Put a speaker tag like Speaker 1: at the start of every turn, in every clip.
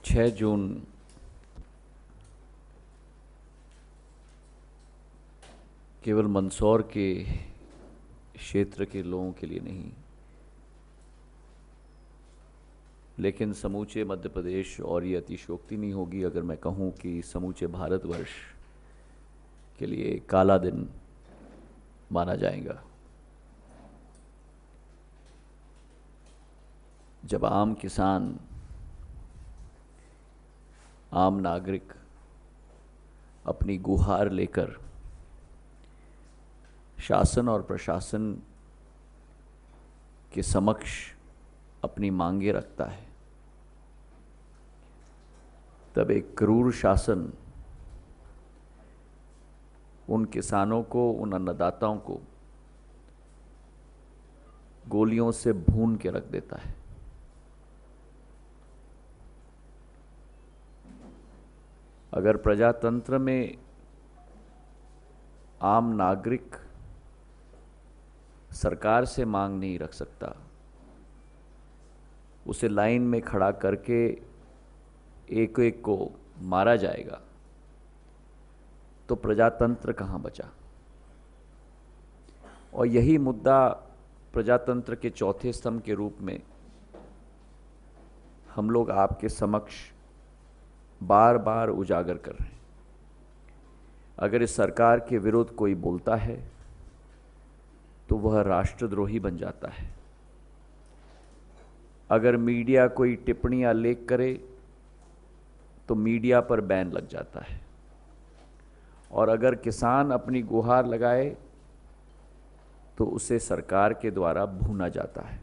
Speaker 1: 6 जून केवल मंदसौर के क्षेत्र के लोगों के लिए नहीं, लेकिन समूचे मध्य प्रदेश, और ये अतिशयोक्ति नहीं होगी अगर मैं कहूँ कि समूचे भारतवर्ष के लिए काला दिन माना जाएगा, जब आम किसान, आम नागरिक अपनी गुहार लेकर शासन और प्रशासन के समक्ष अपनी मांगे रखता है। तब एक क्रूर शासन उन किसानों को, उन अन्नदाताओं को गोलियों से भून के रख देता है। अगर प्रजातंत्र में आम नागरिक सरकार से मांग नहीं रख सकता, उसे लाइन में खड़ा करके एक एक को मारा जाएगा, तो प्रजातंत्र कहाँ बचा। और यही मुद्दा प्रजातंत्र के चौथे स्तंभ के रूप में हम लोग आपके समक्ष बार बार उजागर कर रहे हैं। अगर इस सरकार के विरुद्ध कोई बोलता है तो वह राष्ट्रद्रोही बन जाता है। अगर मीडिया कोई टिप्पणियां लेख करे तो मीडिया पर बैन लग जाता है। और अगर किसान अपनी गुहार लगाए तो उसे सरकार के द्वारा भूना जाता है।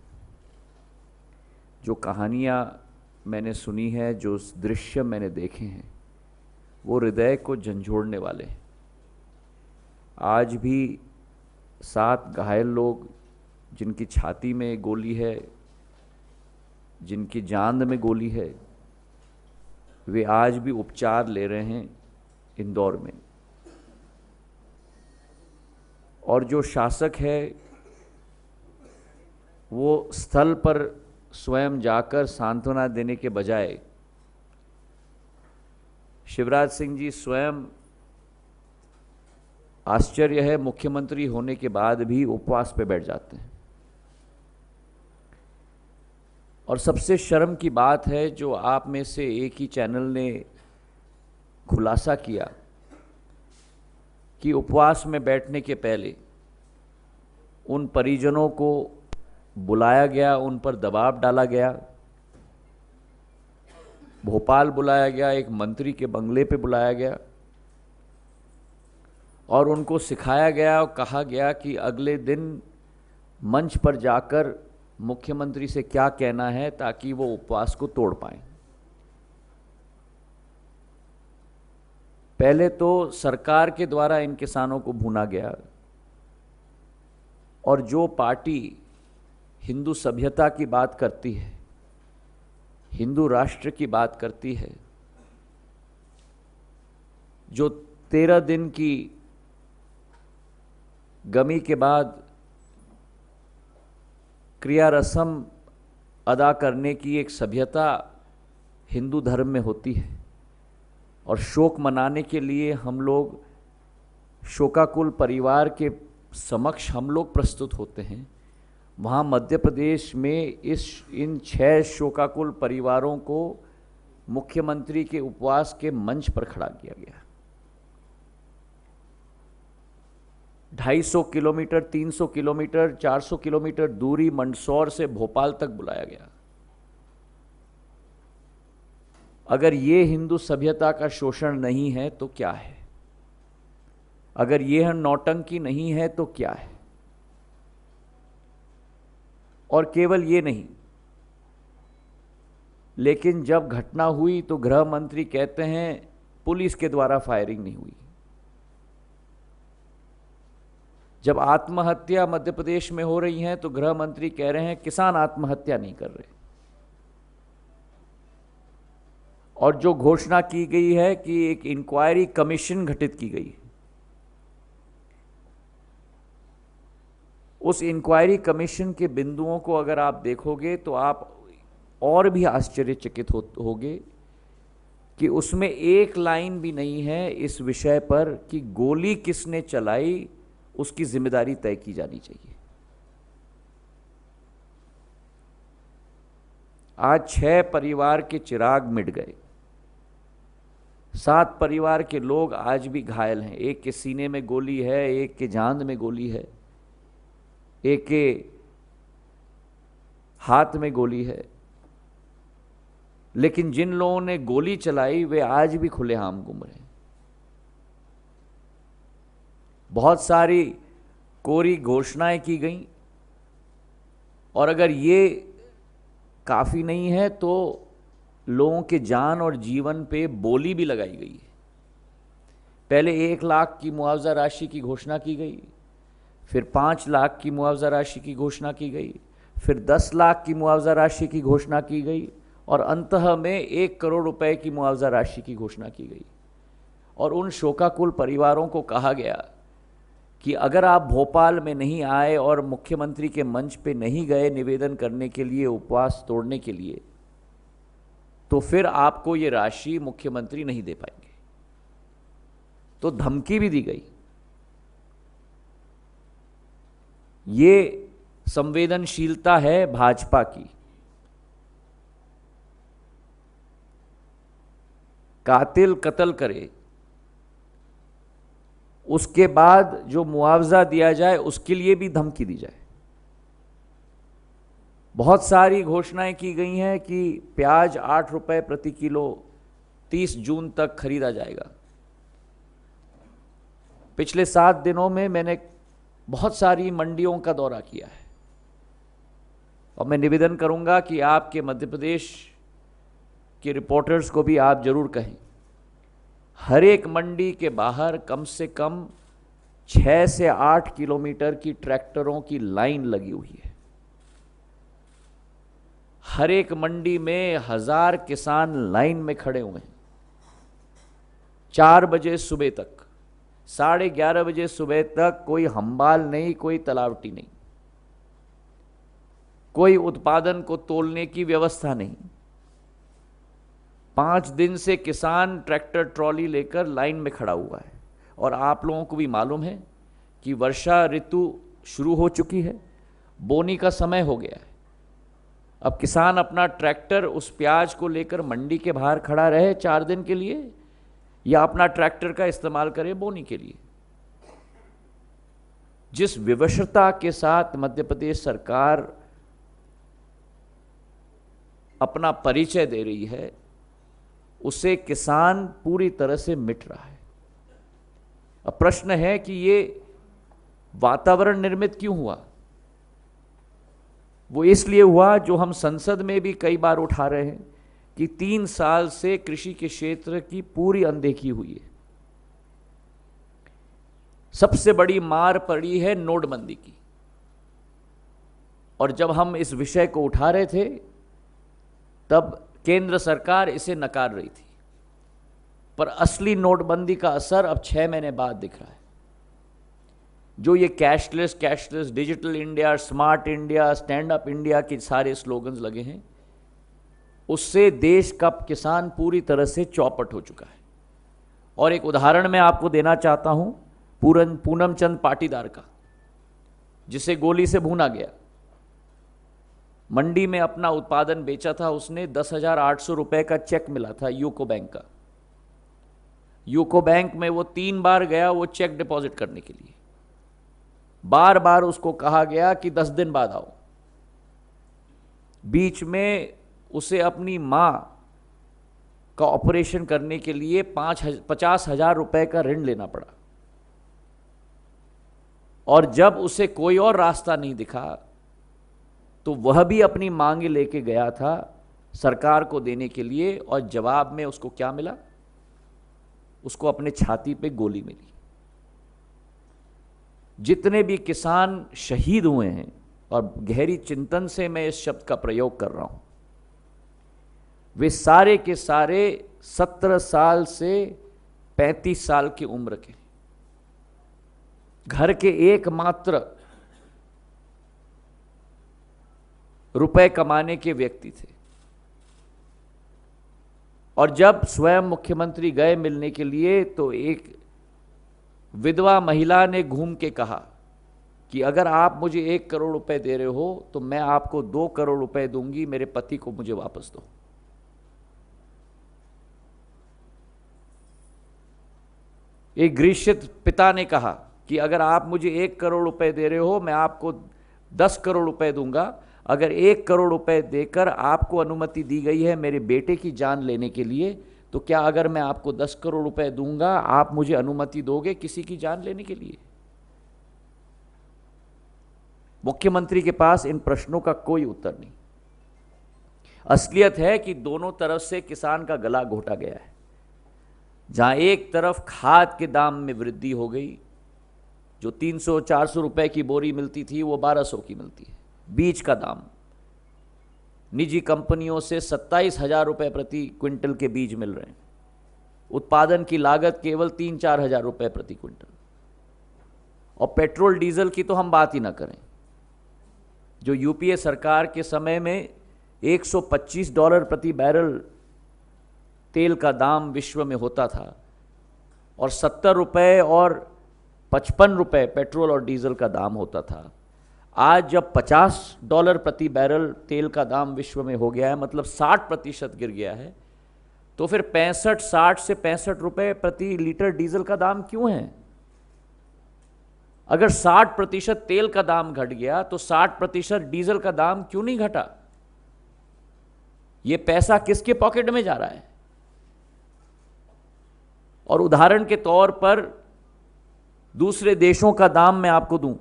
Speaker 1: जो कहानियां मैंने सुनी है, जो दृश्य मैंने देखे हैं, वो हृदय को झंझोड़ने वाले हैं। आज भी 7 घायल लोग, जिनकी छाती में गोली है, जिनकी जांघ में गोली है, वे आज भी उपचार ले रहे हैं इंदौर में। और जो शासक है वो स्थल पर स्वयं जाकर सांत्वना देने के बजाय शिवराज सिंह जी स्वयं, आश्चर्य है, मुख्यमंत्री होने के बाद भी उपवास पे बैठ जाते हैं। और सबसे शर्म की बात है, जो आप में से एक ही चैनल ने खुलासा किया कि उपवास में बैठने के पहले उन परिजनों को बुलाया गया, उन पर दबाव डाला गया, भोपाल बुलाया गया, एक मंत्री के बंगले पे बुलाया गया और उनको सिखाया गया और कहा गया कि अगले दिन मंच पर जाकर मुख्यमंत्री से क्या कहना है ताकि वो उपवास को तोड़ पाएं। पहले तो सरकार के द्वारा इन किसानों को भूना गया, और जो पार्टी हिंदू सभ्यता की बात करती है, हिंदू राष्ट्र की बात करती है, जो 13 दिन की गमी के बाद क्रिया रस्म अदा करने की एक सभ्यता हिंदू धर्म में होती है, और शोक मनाने के लिए हम लोग शोकाकुल परिवार के समक्ष हम लोग प्रस्तुत होते हैं, वहाँ मध्य प्रदेश में इन 6 शोकाकुल परिवारों को मुख्यमंत्री के उपवास के मंच पर खड़ा किया गया। 250 किलोमीटर, 300 किलोमीटर, 400 किलोमीटर दूरी मंदसौर से भोपाल तक बुलाया गया। अगर ये हिंदू सभ्यता का शोषण नहीं है तो क्या है? अगर यह नौटंकी नहीं है तो क्या है? और केवल ये नहीं, लेकिन जब घटना हुई तो गृह मंत्री कहते हैं पुलिस के द्वारा फायरिंग नहीं हुई। जब आत्महत्या मध्य प्रदेश में हो रही हैं तो गृह मंत्री कह रहे हैं किसान आत्महत्या नहीं कर रहे। और जो घोषणा की गई है कि एक इंक्वायरी कमीशन गठित की गई, उस इंक्वायरी कमीशन के बिंदुओं को अगर आप देखोगे तो आप और भी आश्चर्यचकित होगे कि उसमें एक लाइन भी नहीं है इस विषय पर कि गोली किसने चलाई, उसकी जिम्मेदारी तय की जानी चाहिए। आज 6 परिवार के चिराग मिट गए, 7 परिवार के लोग आज भी घायल हैं। एक के सीने में गोली है, एक के जांघ में गोली है, एक के हाथ में गोली है। लेकिन जिन लोगों ने गोली चलाई वे आज भी खुलेआम घूम रहे हैं। बहुत सारी कोरी घोषणाएं की गई, और अगर ये काफ़ी नहीं है तो लोगों के जान और जीवन पे बोली भी लगाई गई है। पहले 1 लाख की मुआवजा राशि की घोषणा की गई, फिर 5 लाख की मुआवजा राशि की घोषणा की गई, फिर 10 लाख की मुआवजा राशि की घोषणा की गई, और अंततः में 1 करोड़ रुपए की मुआवजा राशि की घोषणा की गई। और उन शोकाकुल परिवारों को कहा गया कि अगर आप भोपाल में नहीं आए और मुख्यमंत्री के मंच पे नहीं गए निवेदन करने के लिए, उपवास तोड़ने के लिए, तो फिर आपको ये राशि मुख्यमंत्री नहीं दे पाएंगे। तो धमकी भी दी गई। ये संवेदनशीलता है भाजपा की। कातिल कत्ल करे, उसके बाद जो मुआवजा दिया जाए उसके लिए भी धमकी दी जाए। बहुत सारी घोषणाएं की गई हैं कि प्याज 8 रुपए प्रति किलो 30 जून तक खरीदा जाएगा। पिछले 7 दिनों में मैंने बहुत सारी मंडियों का दौरा किया है, और मैं निवेदन करूंगा कि आपके मध्य प्रदेश के रिपोर्टर्स को भी आप जरूर कहें, हर एक मंडी के बाहर कम से कम 6 से 8 किलोमीटर की ट्रैक्टरों की लाइन लगी हुई है। हर एक मंडी में 1000 किसान लाइन में खड़े हुए हैं। 4 बजे सुबह तक, 11:30 बजे सुबह तक कोई हम्बाल नहीं, कोई तलावटी नहीं, कोई उत्पादन को तोलने की व्यवस्था नहीं। 5 दिन से किसान ट्रैक्टर ट्रॉली लेकर लाइन में खड़ा हुआ है। और आप लोगों को भी मालूम है कि वर्षा ऋतु शुरू हो चुकी है, बोनी का समय हो गया है। अब किसान अपना ट्रैक्टर उस प्याज को लेकर मंडी के बाहर खड़ा रहे 4 दिन के लिए, या अपना ट्रैक्टर का इस्तेमाल करे बोनी के लिए। जिस विवशता के साथ मध्य प्रदेश सरकार अपना परिचय दे रही है, उससे किसान पूरी तरह से मिट रहा है। अब प्रश्न है कि ये वातावरण निर्मित क्यों हुआ? वो इसलिए हुआ जो हम संसद में भी कई बार उठा रहे हैं कि 3 साल से कृषि के क्षेत्र की पूरी अनदेखी हुई है। सबसे बड़ी मार पड़ी है नोटबंदी की, और जब हम इस विषय को उठा रहे थे तब केंद्र सरकार इसे नकार रही थी। पर असली नोटबंदी का असर अब 6 महीने बाद दिख रहा है। जो ये cashless, digital India, smart India, stand up India के सारे स्लोगन्स लगे हैं, उससे देश का किसान पूरी तरह से चौपट हो चुका है। और एक उदाहरण मैं आपको देना चाहता हूं पूनम चंद पाटीदार का, जिसे गोली से भूना गया। मंडी में अपना उत्पादन बेचा था उसने, 10,800 रुपए का चेक मिला था यूको बैंक का। यूको बैंक में वो 3 बार गया वो चेक डिपॉजिट करने के लिए। बार बार उसको कहा गया कि 10 दिन बाद आओ। बीच में उसे अपनी मां का ऑपरेशन करने के लिए 50,000 रुपए का ऋण लेना पड़ा। और जब उसे कोई और रास्ता नहीं दिखा तो वह भी अपनी मांगे लेके गया था सरकार को देने के लिए, और जवाब में उसको क्या मिला? उसको अपने छाती पे गोली मिली। जितने भी किसान शहीद हुए हैं, और गहरी चिंतन से मैं इस शब्द का प्रयोग कर रहा हूं, वे सारे के सारे 17 साल से 35 साल की उम्र के, घर के एकमात्र रुपए कमाने के व्यक्ति थे। और जब स्वयं मुख्यमंत्री गए मिलने के लिए तो एक विधवा महिला ने घूम के कहा कि अगर आप मुझे 1 करोड़ रुपए दे रहे हो तो मैं आपको 2 करोड़ रुपए दूंगी, मेरे पति को मुझे वापस दो। एक गृहस्थ पिता ने कहा कि अगर आप मुझे 1 करोड़ रुपए दे रहे हो मैं आपको 10 करोड़ रुपए दूंगा, अगर 1 करोड़ रुपए देकर आपको अनुमति दी गई है मेरे बेटे की जान लेने के लिए, तो क्या अगर मैं आपको 10 करोड़ रुपए दूंगा आप मुझे अनुमति दोगे किसी की जान लेने के लिए? मुख्यमंत्री के पास इन प्रश्नों का कोई उत्तर नहीं। असलियत है कि दोनों तरफ से किसान का गला घोटा गया है। जहां एक तरफ खाद के दाम में वृद्धि हो गई, जो 300-400 रुपए की बोरी मिलती थी वो 1200 की मिलती है। बीज का दाम निजी कंपनियों से 27,000 रुपए प्रति क्विंटल के बीज मिल रहे हैं। उत्पादन की लागत केवल 3-4 हजार रुपए प्रति क्विंटल। और पेट्रोल डीजल की तो हम बात ही ना करें, जो यूपीए सरकार के समय में $125 प्रति बैरल तेल का दाम विश्व में होता था और 70 रुपए और 55 रुपए पेट्रोल और डीजल का दाम होता था। आज जब $50 प्रति बैरल तेल का दाम विश्व में हो गया है, मतलब 60% गिर गया है, तो फिर 60 से 65 रुपए प्रति लीटर डीजल का दाम क्यों है? अगर 60% तेल का दाम घट गया तो 60% डीजल का दाम क्यों नहीं घटा? यह पैसा किसके पॉकेट में जा रहा है? और उदाहरण के तौर पर दूसरे देशों का दाम मैं आपको दूं।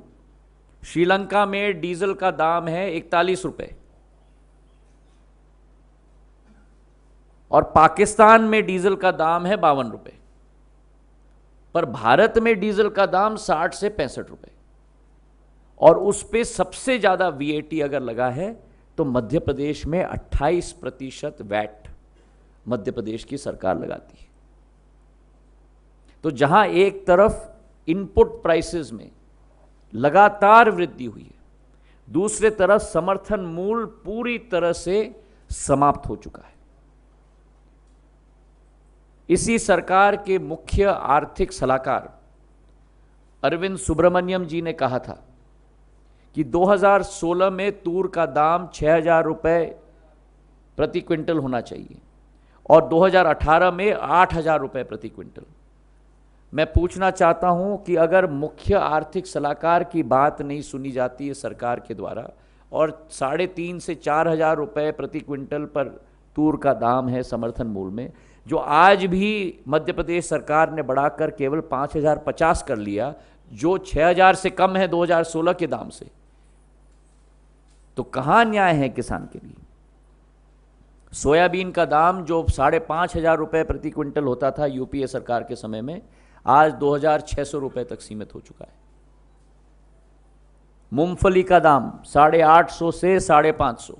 Speaker 1: श्रीलंका में डीजल का दाम है 41 रुपए और पाकिस्तान में डीजल का दाम है 52 रुपए, पर भारत में डीजल का दाम 60 से 65 रुपए, और उस पे सबसे ज्यादा वीएटी अगर लगा है तो मध्य प्रदेश में 28% वैट मध्य प्रदेश की सरकार लगाती है। तो जहां एक तरफ इनपुट प्राइसेस में लगातार वृद्धि हुई है, दूसरे तरफ समर्थन मूल्य पूरी तरह से समाप्त हो चुका है। इसी सरकार के मुख्य आर्थिक सलाहकार अरविंद सुब्रमण्यम जी ने कहा था कि 2016 में तूर का दाम 6,000 रुपए प्रति क्विंटल होना चाहिए और 2018 में 8,000 रुपए प्रति क्विंटल। मैं पूछना चाहता हूं कि अगर मुख्य आर्थिक सलाहकार की बात नहीं सुनी जाती है सरकार के द्वारा और 3,500 से 4,000 रुपए प्रति क्विंटल पर तूर का दाम है समर्थन मूल्य में, जो आज भी मध्य प्रदेश सरकार ने बढ़ाकर केवल 5,050 कर लिया, जो 6,000 से कम है 2016 के दाम से, तो कहां न्याय है किसान के लिए? सोयाबीन का दाम जो 5,500 रुपए प्रति क्विंटल होता था यूपीए सरकार के समय में, आज 2,600 रुपए तक सीमित हो चुका है। मूंगफली का दाम 850 से 550।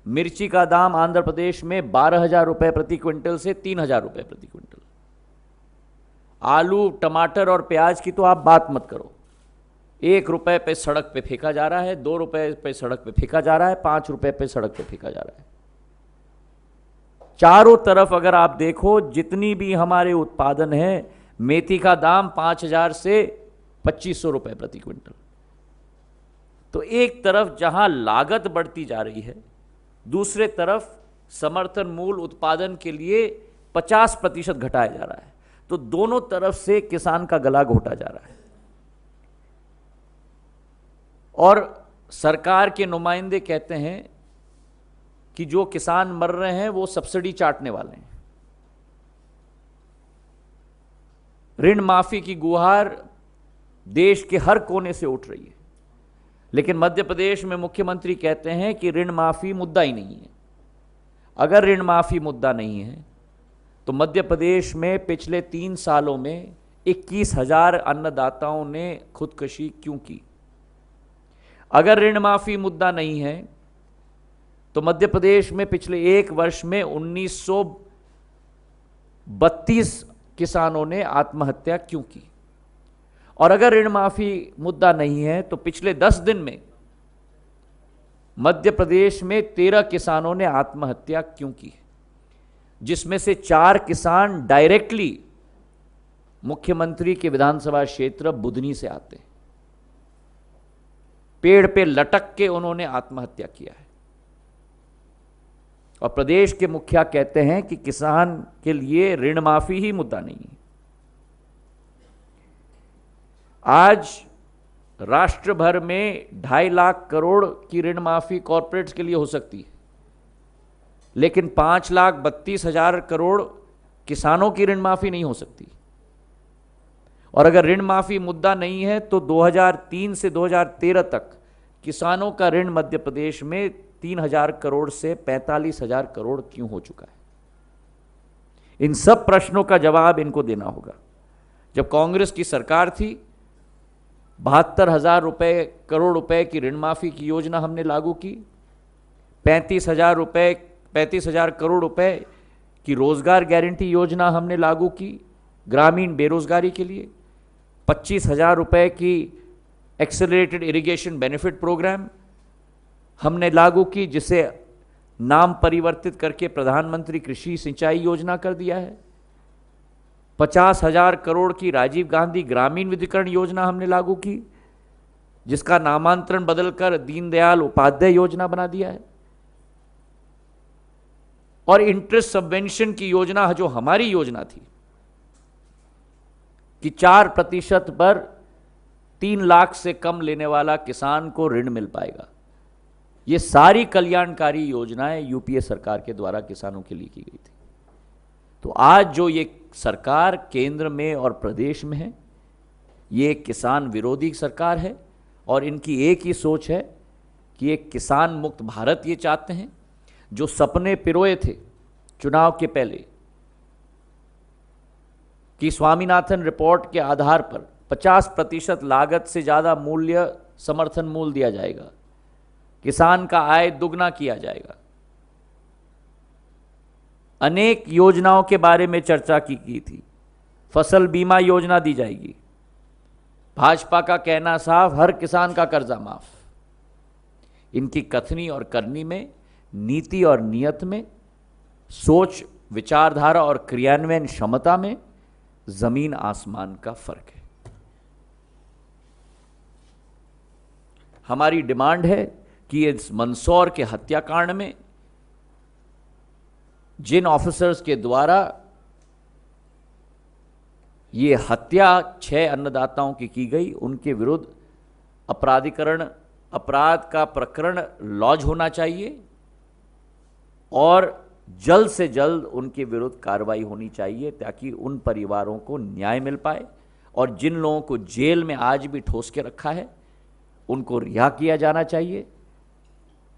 Speaker 1: मिर्ची का दाम आंध्र प्रदेश में 12,000 रुपए प्रति क्विंटल से 3,000 रुपए प्रति क्विंटल। आलू, टमाटर और प्याज की तो आप बात मत करो। 1 रुपए पे सड़क पे फेंका जा रहा है, 2 रुपए पे सड़क पे फेंका जा रहा है, 5 रुपए पे सड़क पे फेंका जा रहा है। चारों तरफ अगर आप देखो जितनी भी हमारे उत्पादन है, मेथी का दाम 5,000 से 2,500 रुपए प्रति क्विंटल। तो एक तरफ जहां लागत बढ़ती जा रही है, दूसरे तरफ समर्थन मूल्य उत्पादन के लिए 50% घटाया जा रहा है। तो दोनों तरफ से किसान का गला घोटा जा रहा है। और सरकार के नुमाइंदे कहते हैं कि जो किसान मर रहे हैं वो सब्सिडी चाटने वाले हैं। ऋण माफी की गुहार देश के हर कोने से उठ रही है, लेकिन मध्य प्रदेश में मुख्यमंत्री कहते हैं कि ऋण माफी मुद्दा ही नहीं है। अगर ऋण माफी मुद्दा नहीं है तो मध्य प्रदेश में पिछले 3 सालों में 21,000 अन्नदाताओं ने खुदकुशी क्यों की? अगर ऋण माफी मुद्दा नहीं है तो मध्य प्रदेश में पिछले 1 वर्ष में 1932 किसानों ने आत्महत्या क्यों की? और अगर ऋण माफी मुद्दा नहीं है तो पिछले 10 दिन में मध्य प्रदेश में 13 किसानों ने आत्महत्या क्यों की? जिसमें से 4 किसान डायरेक्टली मुख्यमंत्री के विधानसभा क्षेत्र बुधनी से आते हैं। पेड़ पे लटक के उन्होंने आत्महत्या किया है और प्रदेश के मुखिया कहते हैं कि किसान के लिए ऋण माफी ही मुद्दा नहीं है। आज राष्ट्र भर में 2.5 लाख करोड़ की ऋण माफी कॉर्पोरेट्स के लिए हो सकती है, लेकिन 5,32,000 करोड़ किसानों की ऋण माफी नहीं हो सकती। और अगर ऋण माफी मुद्दा नहीं है तो 2003 से 2013 तक किसानों का ऋण मध्य प्रदेश में 3,000 करोड़ से 45,000 करोड़ क्यों हो चुका है? इन सब प्रश्नों का जवाब इनको देना होगा। जब कांग्रेस की सरकार थी, 72,000 करोड़ रुपए की ऋण माफी की योजना हमने लागू की, 35,000 करोड़ रुपए की रोजगार गारंटी योजना हमने लागू की ग्रामीण बेरोजगारी के लिए, 25,000 रुपए की एक्सेलरेटेड इरिगेशन बेनिफिट प्रोग्राम हमने लागू की, जिसे नाम परिवर्तित करके प्रधानमंत्री कृषि सिंचाई योजना कर दिया है। 50,000 करोड़ की राजीव गांधी ग्रामीण विद्युतीकरण योजना हमने लागू की, जिसका नामांतरण बदलकर दीनदयाल उपाध्याय योजना बना दिया है। और इंटरेस्ट सबवेंशन की योजना, जो हमारी योजना थी कि 4% पर 3 लाख से कम लेने वाला किसान को ऋण मिल पाएगा, ये सारी कल्याणकारी योजनाएं यूपीए सरकार के द्वारा किसानों के लिए की गई थी। तो आज जो ये सरकार केंद्र में और प्रदेश में है, ये किसान विरोधी सरकार है और इनकी एक ही सोच है कि एक किसान मुक्त भारत ये चाहते हैं। जो सपने पिरोए थे चुनाव के पहले कि स्वामीनाथन रिपोर्ट के आधार पर 50% लागत से ज़्यादा मूल्य समर्थन मूल्य दिया जाएगा, किसान का आय दुगना किया जाएगा, अनेक योजनाओं के बारे में चर्चा की थी। फसल बीमा योजना दी जाएगी। भाजपा का कहना साफ, हर किसान का कर्जा माफ। इनकी कथनी और करनी में, नीति और नियत में, सोच विचारधारा और क्रियान्वयन क्षमता में जमीन आसमान का फर्क है। हमारी डिमांड है कि इस मंदसौर के हत्याकांड में जिन ऑफिसर्स के द्वारा ये हत्या 6 अन्नदाताओं की गई, उनके विरुद्ध अपराध का प्रकरण लॉन्च होना चाहिए और जल्द से जल्द उनके विरुद्ध कार्रवाई होनी चाहिए, ताकि उन परिवारों को न्याय मिल पाए और जिन लोगों को जेल में आज भी ठोस के रखा है उनको रिहा किया जाना चाहिए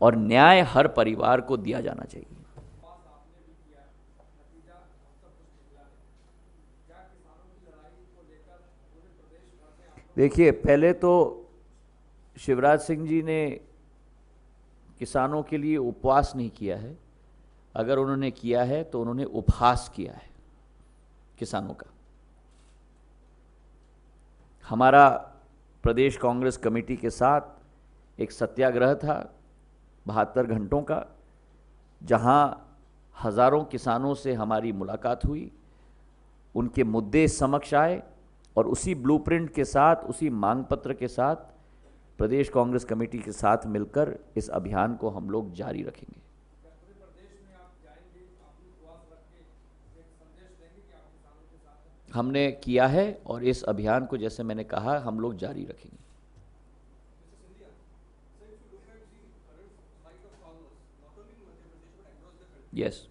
Speaker 1: और न्याय हर परिवार को दिया जाना चाहिए। देखिए, पहले तो शिवराज सिंह जी ने किसानों के लिए उपवास नहीं किया है। अगर उन्होंने किया है तो उन्होंने उपहास किया है किसानों का। हमारा प्रदेश कांग्रेस कमेटी के साथ एक सत्याग्रह था 72 घंटों का, जहां हजारों किसानों से हमारी मुलाकात हुई, उनके मुद्दे समक्ष आए और उसी ब्लूप्रिंट के साथ, उसी मांग पत्र के साथ प्रदेश कांग्रेस कमेटी के साथ मिलकर इस अभियान को हम लोग जारी रखेंगे। हमने किया है और इस अभियान को, जैसे मैंने कहा, हम लोग जारी रखेंगे। Yes.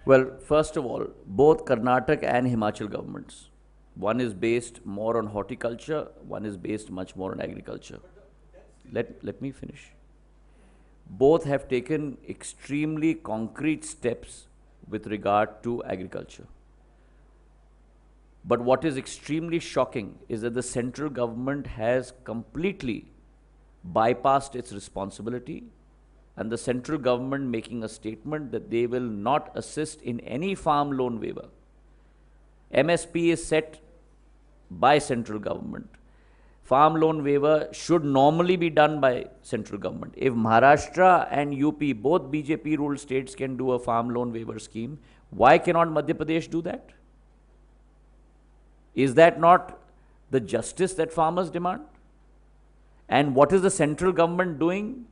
Speaker 1: Well, first of all, both Karnataka and Himachal governments, one is based more on horticulture, one is based much more on agriculture. Let me finish. Both have taken extremely concrete steps with regard to agriculture. But what is extremely shocking is that the central government has completely bypassed its responsibility, and the central government making a statement that they will not assist in any farm loan waiver. MSP is set by central government. Farm loan waiver should normally be done by central government. If Maharashtra and UP, both BJP ruled states, can do a farm loan waiver scheme, why cannot Madhya Pradesh do that? Is that not the justice that farmers demand? And what is the central government doing?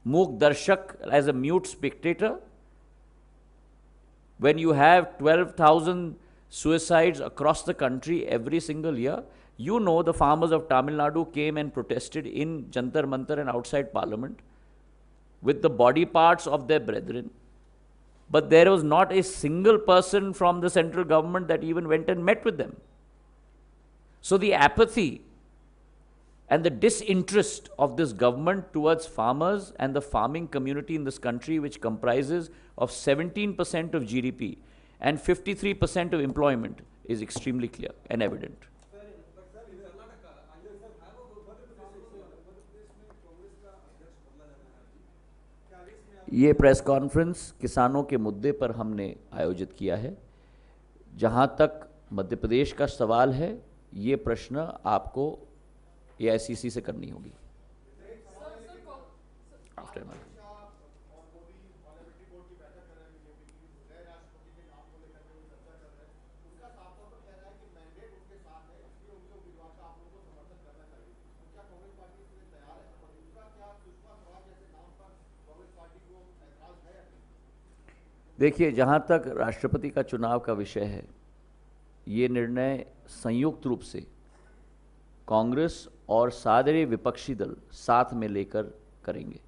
Speaker 1: Mook Darshak as a mute spectator? When you have 12,000 suicides across the country every single year, you know the farmers of Tamil Nadu came and protested in Jantar Mantar and outside Parliament with the body parts of their brethren. But there was not a single person from the central government that even went and met with them. So the apathy and the disinterest of this government towards farmers and the farming community in this country, which comprises of 17% of GDP and 53% of employment, is extremely clear and evident. ये press conference किसानों के मुद्दे पर हमने आयोजित किया है। जहां तक मध्य प्रदेश का सवाल है, ये प्रश्न आपको एआईसीसी से करनी होगी। देखिए, जहाँ तक राष्ट्रपति का चुनाव का विषय है, ये निर्णय संयुक्त रूप से कांग्रेस और सारे विपक्षी दल साथ में लेकर करेंगे।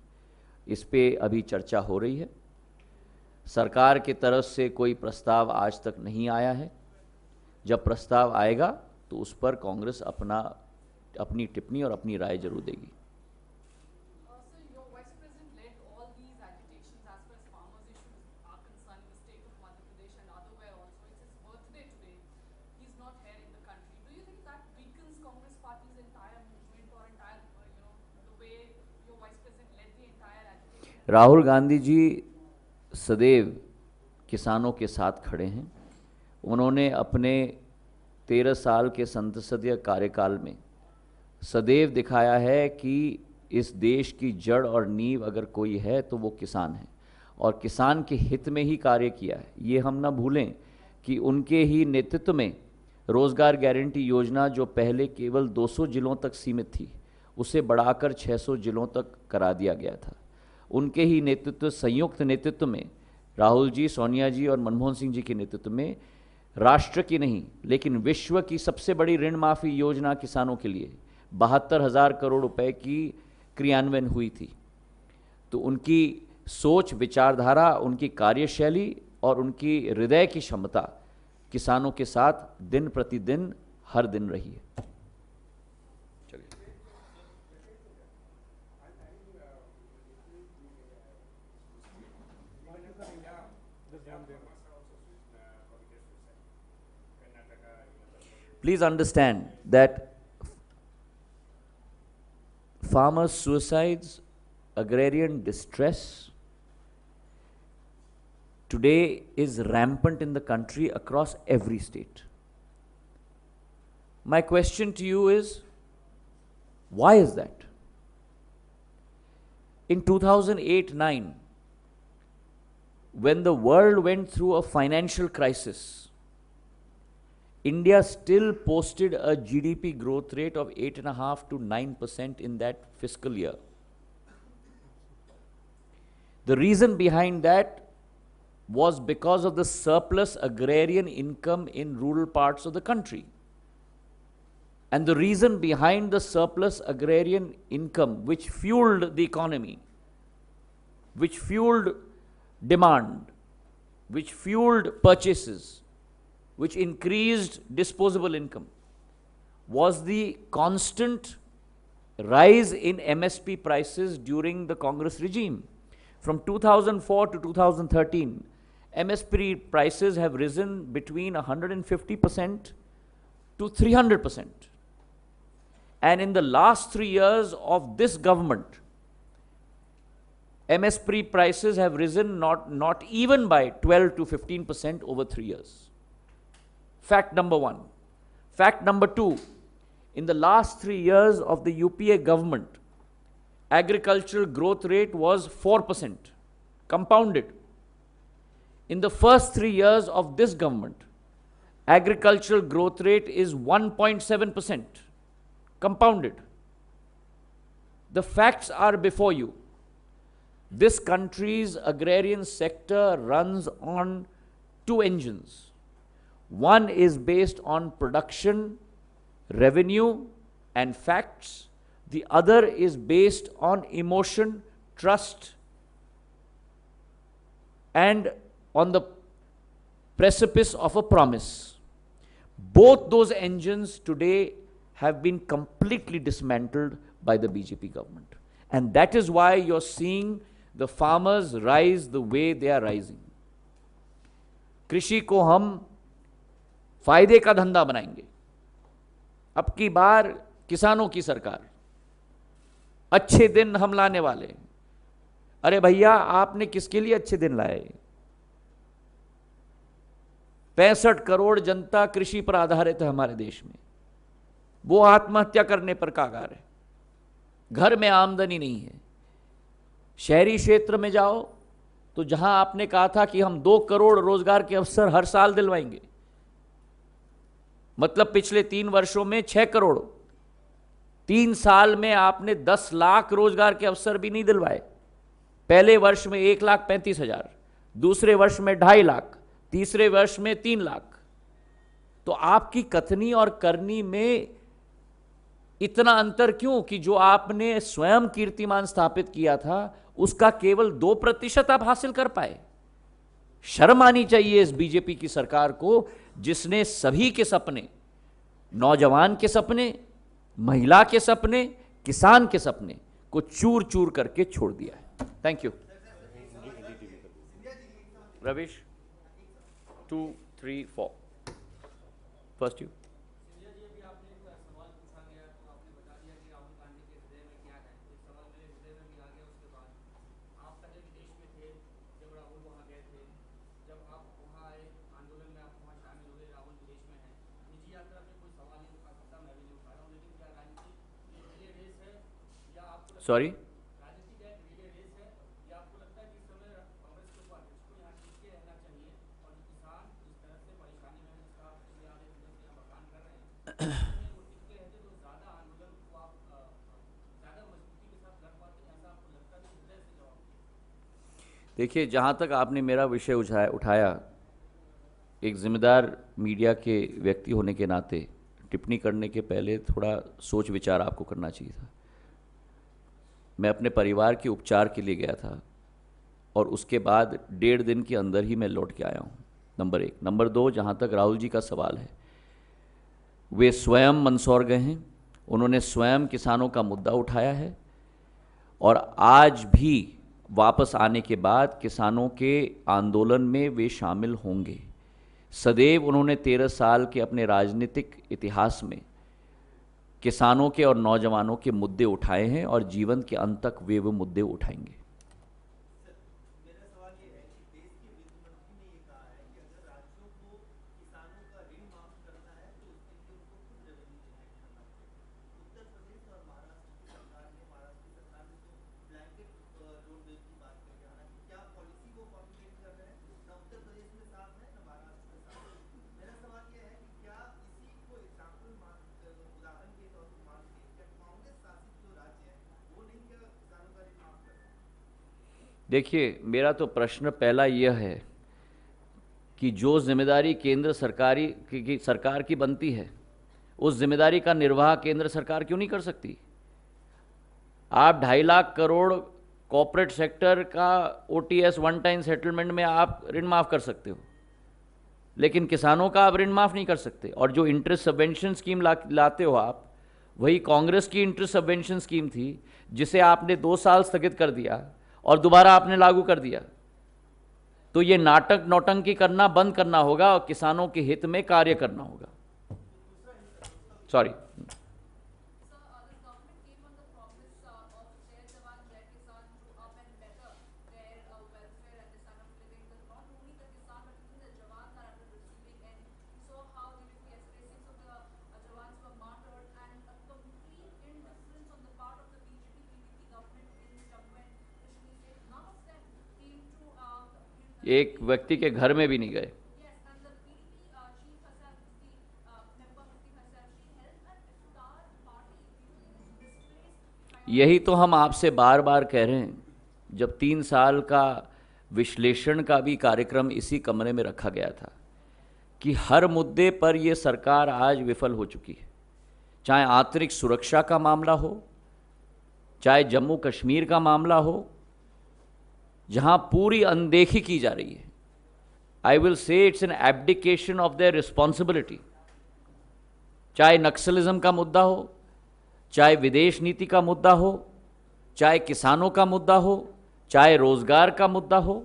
Speaker 1: इस पे अभी चर्चा हो रही है। सरकार की तरफ से कोई प्रस्ताव आज तक नहीं आया है। जब प्रस्ताव आएगा तो उस पर कांग्रेस अपनी टिप्पणी और अपनी राय जरूर देगी। राहुल गांधी जी सदैव किसानों के साथ खड़े हैं। उन्होंने अपने 13 साल के संसदीय कार्यकाल में सदैव दिखाया है कि इस देश की जड़ और नींव अगर कोई है तो वो किसान है, और किसान के हित में ही कार्य किया है। ये हम ना भूलें कि उनके ही नेतृत्व में रोज़गार गारंटी योजना, जो पहले केवल 200 जिलों तक सीमित थी, उसे बढ़ाकर 600 जिलों तक करा दिया गया था। उनके ही नेतृत्व, संयुक्त नेतृत्व में राहुल जी, सोनिया जी और मनमोहन सिंह जी के नेतृत्व में राष्ट्र की नहीं लेकिन विश्व की सबसे बड़ी ऋण माफ़ी योजना किसानों के लिए 72,000 करोड़ रुपए की क्रियान्वयन हुई थी। तो उनकी सोच, विचारधारा, उनकी कार्यशैली और उनकी हृदय की क्षमता किसानों के साथ दिन प्रतिदिन हर दिन रही है। Please understand that farmers' suicides, agrarian distress today is rampant in the country across every state. My question to you is, why is that? In 2008-9, when the world went through a financial crisis, India still posted a GDP growth rate of 8.5% to 9% in that fiscal year. The reason behind that was because of the surplus agrarian income in rural parts of the country. And the reason behind the surplus agrarian income, which fueled the economy, which fueled demand, which fueled purchases, which increased disposable income, was the constant rise in MSP prices during the Congress regime. From 2004 to 2013, MSP prices have risen between 150% to 300%. And in the last 3 years of this government, MSP prices have risen not even by 12 to 15% over 3 years. Fact number one. Fact number two, in the last 3 years of the UPA government, agricultural growth rate was 4%, compounded. In the first 3 years of this government, agricultural growth rate is 1.7%, compounded. The facts are before you. This country's agrarian sector runs on two engines. One is based on production, revenue, and facts. The other is based on emotion, trust, and on the precipice of a promise. Both those engines today have been completely dismantled by the BJP government. And that is why you're seeing the farmers rise the way they are rising. कृषि को हम फायदे का धंधा बनाएंगे. अब की बार किसानों की सरकार, अच्छे दिन हम लाने वाले. अरे भैया, आपने किसके लिए अच्छे दिन लाए? 65 करोड़ जनता कृषि पर आधारित है हमारे देश में. वो आत्महत्या करने पर कगार है. घर में आमदनी नहीं है. शहरी क्षेत्र में जाओ तो जहां आपने कहा था कि हम 2 करोड़ रोजगार के अवसर हर साल दिलवाएंगे, मतलब पिछले 3 वर्षों में 6 करोड़. 3 साल में आपने 10 लाख रोजगार के अवसर भी नहीं दिलवाए. पहले वर्ष में 1,35,000, दूसरे वर्ष में 2.5 लाख, तीसरे वर्ष में 3 लाख. तो आपकी कथनी और करनी में इतना अंतर क्यों कि जो आपने स्वयं कीर्तिमान स्थापित किया था उसका केवल 2% आप हासिल कर पाए? शर्म आनी चाहिए इस बीजेपी की सरकार को, जिसने सभी के सपने, नौजवान के सपने, महिला के सपने, किसान के सपने को चूर चूर करके छोड़ दिया है. Thank you. Ravish, 2, 3, 4. First you. Sorry, देखिए, जहाँ तक आपने मेरा विषय उठाया, एक जिम्मेदार मीडिया के व्यक्ति होने के नाते टिप्पणी करने के पहले थोड़ा सोच विचार आपको करना चाहिए था. मैं अपने परिवार के उपचार के लिए गया था और उसके बाद 1.5 दिन के अंदर ही मैं लौट के आया हूँ. नंबर 1. नंबर 2, जहाँ तक राहुल जी का सवाल है, वे स्वयं मंदसौर गए हैं, उन्होंने स्वयं किसानों का मुद्दा उठाया है और आज भी वापस आने के बाद किसानों के आंदोलन में वे शामिल होंगे. सदैव उन्होंने 13 साल के अपने राजनीतिक इतिहास में किसानों के और नौजवानों के मुद्दे उठाए हैं और जीवन के अंत तक वे वो मुद्दे उठाएंगे. देखिए, मेरा तो प्रश्न पहला यह है कि जो जिम्मेदारी केंद्र सरकार की बनती है, उस जिम्मेदारी का निर्वाह केंद्र सरकार क्यों नहीं कर सकती? आप 2.5 लाख करोड़ कॉर्पोरेट सेक्टर का OTS वन टाइम सेटलमेंट में आप ऋण माफ़ कर सकते हो, लेकिन किसानों का आप ऋण माफ़ नहीं कर सकते. और जो इंटरेस्ट सबवेंशन स्कीम लाते हो आप, वही कांग्रेस की इंटरेस्ट सबवेंशन स्कीम थी, जिसे आपने 2 साल स्थगित कर दिया और दोबारा आपने लागू कर दिया. तो ये नाटक नौटंकी करना बंद करना होगा और किसानों के हित में कार्य करना होगा. सॉरी। एक व्यक्ति के घर में भी नहीं गए। यही तो हम आपसे बार बार कह रहे हैं। जब 3 साल का विश्लेषण का भी कार्यक्रम इसी कमरे में रखा गया था कि हर मुद्दे पर यह सरकार आज विफल हो चुकी है, चाहे आंतरिक सुरक्षा का मामला हो, चाहे जम्मू कश्मीर का मामला हो, जहां पूरी अनदेखी की जा रही है। I will say it's an abdication of their responsibility. चाहे नक्सलिज्म का मुद्दा हो, चाहे विदेश नीति का मुद्दा हो, चाहे किसानों का मुद्दा हो, चाहे रोजगार का मुद्दा हो,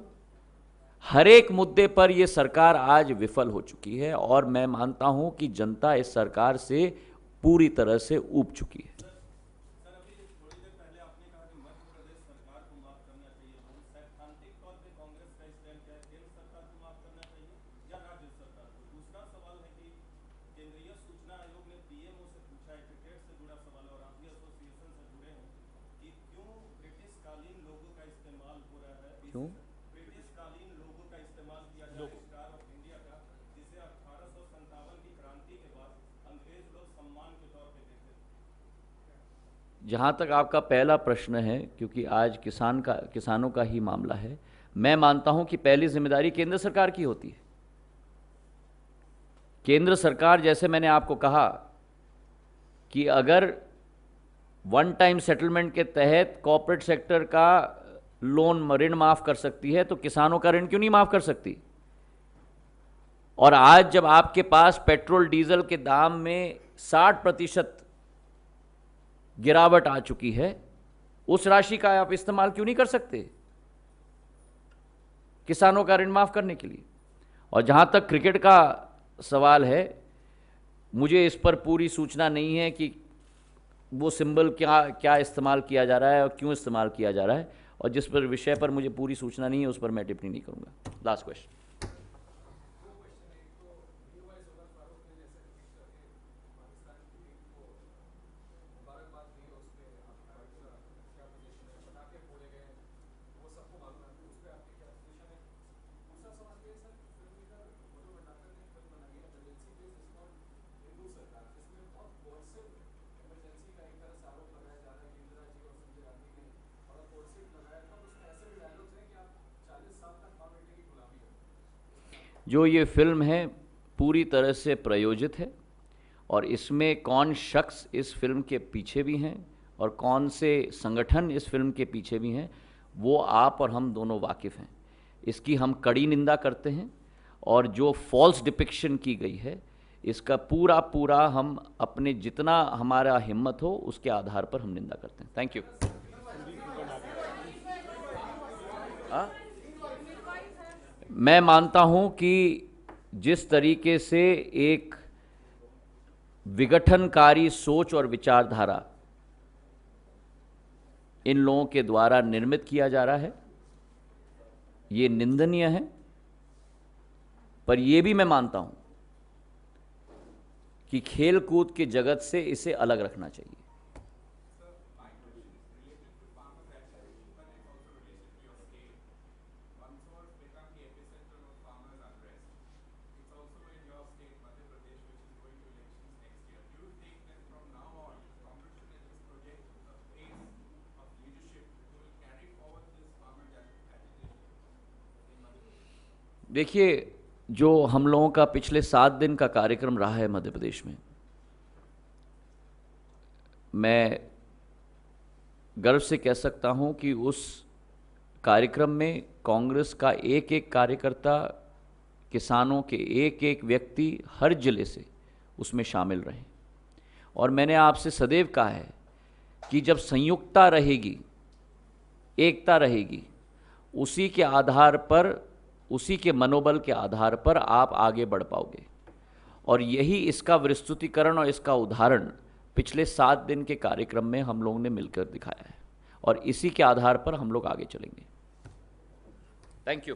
Speaker 1: हर एक मुद्दे पर यह सरकार आज विफल हो चुकी है। और मैं मानता हूं कि जनता इस सरकार से पूरी तरह से ऊब चुकी है। क्यों? ब्रिटिशकालीन लोगों का इस्तेमाल किया जा रहा है स्टार ऑफ इंडिया का, जिसे 1857 की क्रांति के बाद अंग्रेज लोग सम्मान के तौर पे देते थे। जहां तक आपका पहला प्रश्न है, क्योंकि आज किसानों का ही मामला है, मैं मानता हूं कि पहली जिम्मेदारी केंद्र सरकार की होती है। केंद्र सरकार, जैसे मैंने आपको कहा कि अगर वन टाइम सेटलमेंट के तहत कॉर्पोरेट सेक्टर का लोन ऋण माफ कर सकती है, तो किसानों का ऋण क्यों नहीं माफ कर सकती? और आज जब आपके पास पेट्रोल डीजल के दाम में 60% गिरावट आ चुकी है, उस राशि का आप इस्तेमाल क्यों नहीं कर सकते किसानों का ऋण माफ करने के लिए? और जहां तक क्रिकेट का सवाल है, मुझे इस पर पूरी सूचना नहीं है कि वो सिंबल क्या इस्तेमाल किया जा रहा है और क्यों इस्तेमाल किया जा रहा है, और जिस पर विषय पर मुझे पूरी सूचना नहीं है उस पर मैं टिप्पणी नहीं करूंगा। Last question. जो ये फिल्म है पूरी तरह से प्रायोजित है, और इसमें कौन शख्स इस फिल्म के पीछे भी हैं और कौन से संगठन इस फिल्म के पीछे भी हैं, वो आप और हम दोनों वाकिफ़ हैं। इसकी हम कड़ी निंदा करते हैं, और जो फॉल्स डिपिक्शन की गई है इसका पूरा हम अपने जितना हमारा हिम्मत हो उसके आधार पर हम निंदा करते हैं। Thank you. मैं मानता हूं कि जिस तरीके से एक विघटनकारी सोच और विचारधारा इन लोगों के द्वारा निर्मित किया जा रहा है, ये निंदनीय है। पर यह भी मैं मानता हूं कि खेल कूद के जगत से इसे अलग रखना चाहिए। देखिए, जो हम लोगों का पिछले 7 दिन का कार्यक्रम रहा है मध्य प्रदेश में, मैं गर्व से कह सकता हूं कि उस कार्यक्रम में कांग्रेस का एक एक कार्यकर्ता, किसानों के एक एक व्यक्ति हर जिले से उसमें शामिल रहे। और मैंने आपसे सदैव कहा है कि जब संयुक्तता रहेगी, एकता रहेगी, उसी के आधार पर, उसी के मनोबल के आधार पर आप आगे बढ़ पाओगे। और यही इसका विस्तृतीकरण और इसका उदाहरण पिछले 7 दिन के कार्यक्रम में हम लोगों ने मिलकर दिखाया है, और इसी के आधार पर हम लोग आगे चलेंगे। Thank you.